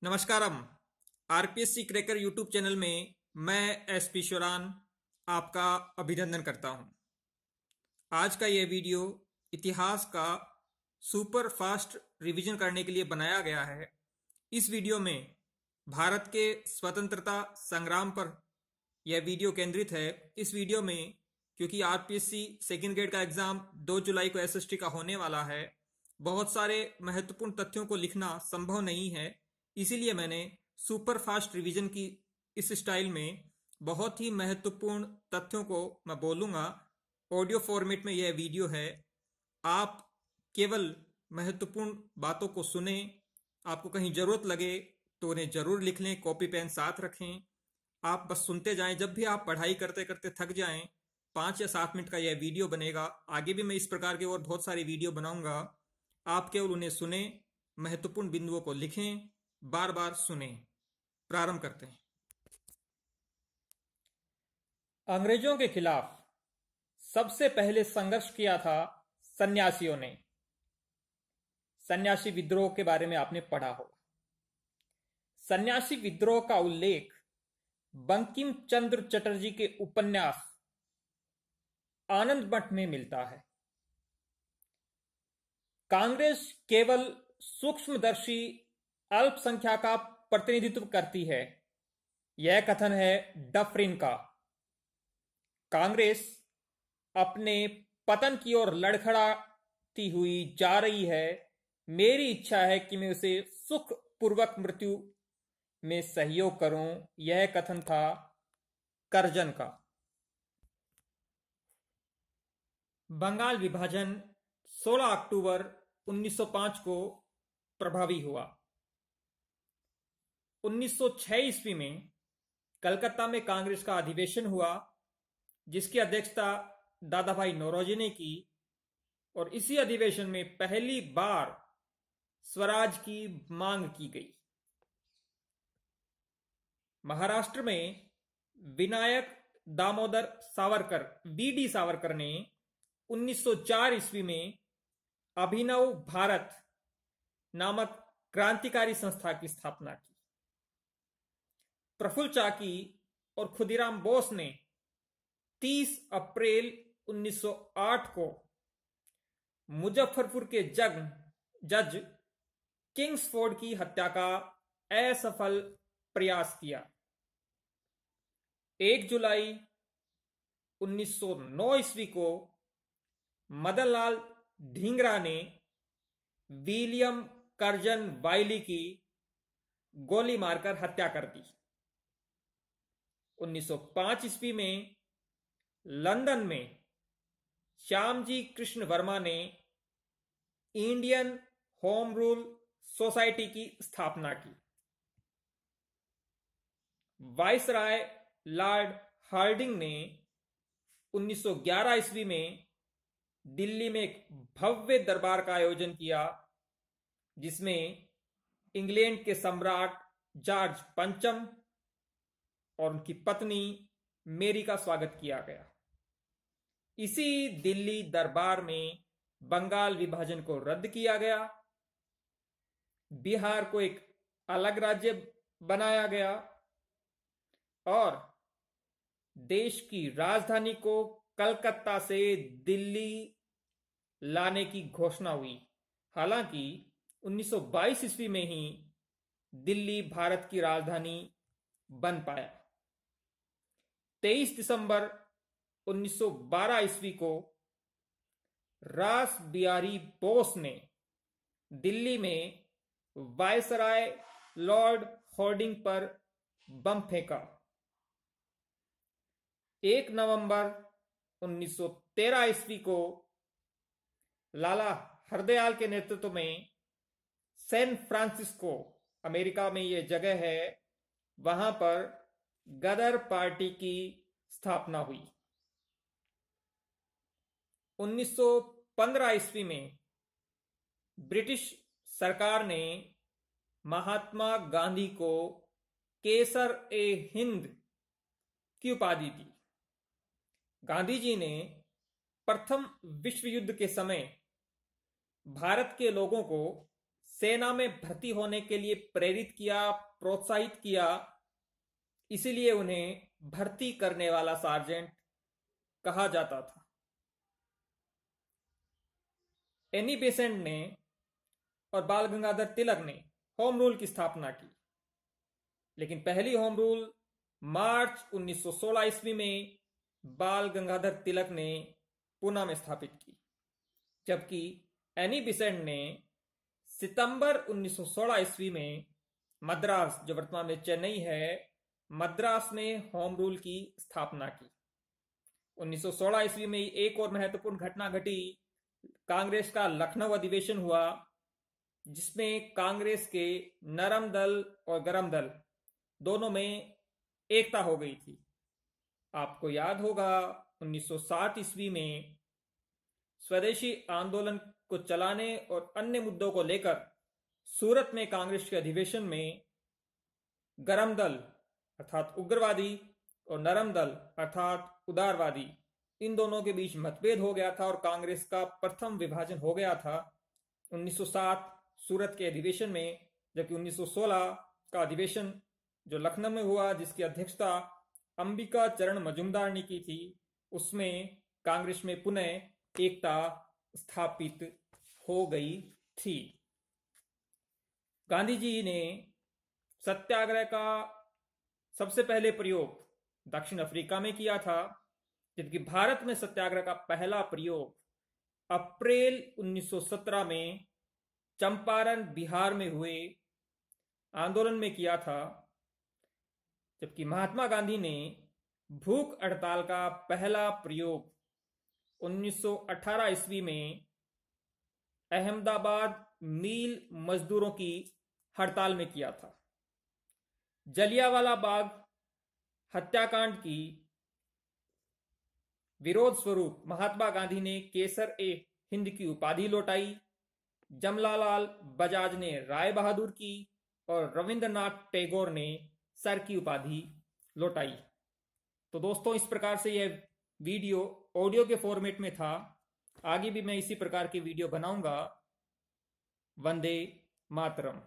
नमस्कारम। RPSC cracker YouTube channel में मैं SP Sheoran आपका अभिनंदन करता हूं। आज का यह वीडियो इतिहास का सुपर फास्ट रिवीजन करने के लिए बनाया गया है। इस वीडियो में भारत के स्वतंत्रता संग्राम पर यह वीडियो केंद्रित है। इस वीडियो में क्योंकि आरपीएससी सेकेंड ग्रेड का एग्जाम 2 जुलाई को एसएसटी का होने वाला है, बहुत सारे महत्वपूर्ण तथ्यों को लिखना संभव नहीं है, इसीलिए मैंने सुपर फास्ट रिवीजन की इस स्टाइल में बहुत ही महत्वपूर्ण तथ्यों को मैं बोलूँगा। ऑडियो फॉर्मेट में यह वीडियो है। आप केवल महत्वपूर्ण बातों को सुने। आपको कहीं ज़रूरत लगे तो उन्हें ज़रूर लिख लें, कॉपी पेन साथ रखें। आप बस सुनते जाएं। जब भी आप पढ़ाई करते करते थक जाएं, 5 या 7 मिनट का यह वीडियो बनेगा। आगे भी मैं इस प्रकार के और बहुत सारी वीडियो बनाऊंगा। आप केवल उन्हें सुने, महत्वपूर्ण बिंदुओं को लिखें, बार बार सुने। प्रारंभ करते हैं। अंग्रेजों के खिलाफ सबसे पहले संघर्ष किया था सन्यासियों ने। सन्यासी विद्रोह के बारे में आपने पढ़ा होगा। सन्यासी विद्रोह का उल्लेख बंकिम चंद्र चटर्जी के उपन्यास आनंद मठ में मिलता है। कांग्रेस केवल सूक्ष्मदर्शी अल्पसंख्या का प्रतिनिधित्व करती है, यह कथन है डफरिन का। कांग्रेस अपने पतन की ओर लड़खड़ाती हुई जा रही है। मेरी इच्छा है कि मैं उसे सुखपूर्वक मृत्यु में सहयोग करूं, यह कथन था करजन का। बंगाल विभाजन 16 अक्टूबर 1905 को प्रभावी हुआ। 1906 ईस्वी में कलकत्ता में कांग्रेस का अधिवेशन हुआ, जिसकी अध्यक्षता दादा भाई नौरोजी ने की, और इसी अधिवेशन में पहली बार स्वराज की मांग की गई। महाराष्ट्र में विनायक दामोदर सावरकर वीडी सावरकर ने 1904 ईस्वी में अभिनव भारत नामक क्रांतिकारी संस्था की स्थापना की। प्रफुल्ल चाकी और खुदीराम बोस ने 30 अप्रैल 1908 को मुजफ्फरपुर के जज किंग्सफोर्ड की हत्या का असफल प्रयास किया। 1 जुलाई 1909 ईस्वी को मदनलाल ढींगरा ने विलियम करजन वाइली की गोली मारकर हत्या कर दी। 1905 ईस्वी में लंदन में श्यामजी कृष्ण वर्मा ने इंडियन होम रूल सोसाइटी की स्थापना की। वाइसराय लॉर्ड हार्डिंग ने 1911 ईस्वी में दिल्ली में एक भव्य दरबार का आयोजन किया, जिसमें इंग्लैंड के सम्राट जॉर्ज पंचम और उनकी पत्नी मेरी का स्वागत किया गया। इसी दिल्ली दरबार में बंगाल विभाजन को रद्द किया गया। बिहार को एक अलग राज्य बनाया गया और देश की राजधानी को कलकत्ता से दिल्ली लाने की घोषणा हुई। हालांकि 1922 ईस्वी में ही दिल्ली भारत की राजधानी बन पाया। 23 दिसंबर 1912 ईस्वी को रास बिहारी बोस ने दिल्ली में वायसराय लॉर्ड हार्डिंग पर बम फेंका। 1 नवंबर 1913 ईस्वी को लाला हरदयाल के नेतृत्व में सैन फ्रांसिस्को, अमेरिका में यह जगह है, वहां पर गदर पार्टी की स्थापना हुई। 1915 ईस्वी में ब्रिटिश सरकार ने महात्मा गांधी को केसर ए हिंद की उपाधि दी। गांधी जी ने प्रथम विश्व युद्ध के समय भारत के लोगों को सेना में भर्ती होने के लिए प्रेरित किया, प्रोत्साहित किया। इसीलिए उन्हें भर्ती करने वाला सार्जेंट कहा जाता था। एनी बेसेंट ने और बाल गंगाधर तिलक ने होम रूल की स्थापना की, लेकिन पहली होम रूल मार्च 1916 ईस्वी में बाल गंगाधर तिलक ने पूना में स्थापित की, जबकि एनी बेसेंट ने सितंबर 1916 ईस्वी में मद्रास, जो वर्तमान में चेन्नई है, मद्रास में होम रूल की स्थापना की। 1916 ईस्वी में एक और महत्वपूर्ण घटना घटी। कांग्रेस का लखनऊ अधिवेशन हुआ, जिसमें कांग्रेस के नरम दल और गरम दल दोनों में एकता हो गई थी। आपको याद होगा 1960 ईस्वी में स्वदेशी आंदोलन को चलाने और अन्य मुद्दों को लेकर सूरत में कांग्रेस के अधिवेशन में गरम दल अर्थात उग्रवादी और नरम दल अर्थात उदारवादी, इन दोनों के बीच मतभेद हो गया था और कांग्रेस का प्रथम विभाजन हो गया था 1960 सूरत के अधिवेशन में। जबकि 1916 का अधिवेशन जो लखनऊ में हुआ, जिसकी अध्यक्षता अंबिका चरण मजुमदार ने की थी, उसमें कांग्रेस में पुनः एकता स्थापित हो गई थी। गांधी जी ने सत्याग्रह का सबसे पहले प्रयोग दक्षिण अफ्रीका में किया था, जबकि भारत में सत्याग्रह का पहला प्रयोग अप्रैल 1917 में चंपारण, बिहार में हुए आंदोलन में किया था। जबकि महात्मा गांधी ने भूख हड़ताल का पहला प्रयोग 1918 ईस्वी में अहमदाबाद मील मजदूरों की हड़ताल में किया था। जलियांवाला बाग हत्याकांड की विरोध स्वरूप महात्मा गांधी ने केसर ए हिंद की उपाधि लौटाई। जमनालाल बजाज ने राय बहादुर की और रविंद्रनाथ टैगोर ने सर की उपाधि लौटाई। तो दोस्तों, इस प्रकार से यह वीडियो ऑडियो के फॉर्मेट में था। आगे भी मैं इसी प्रकार की वीडियो बनाऊंगा। वंदे मातरम।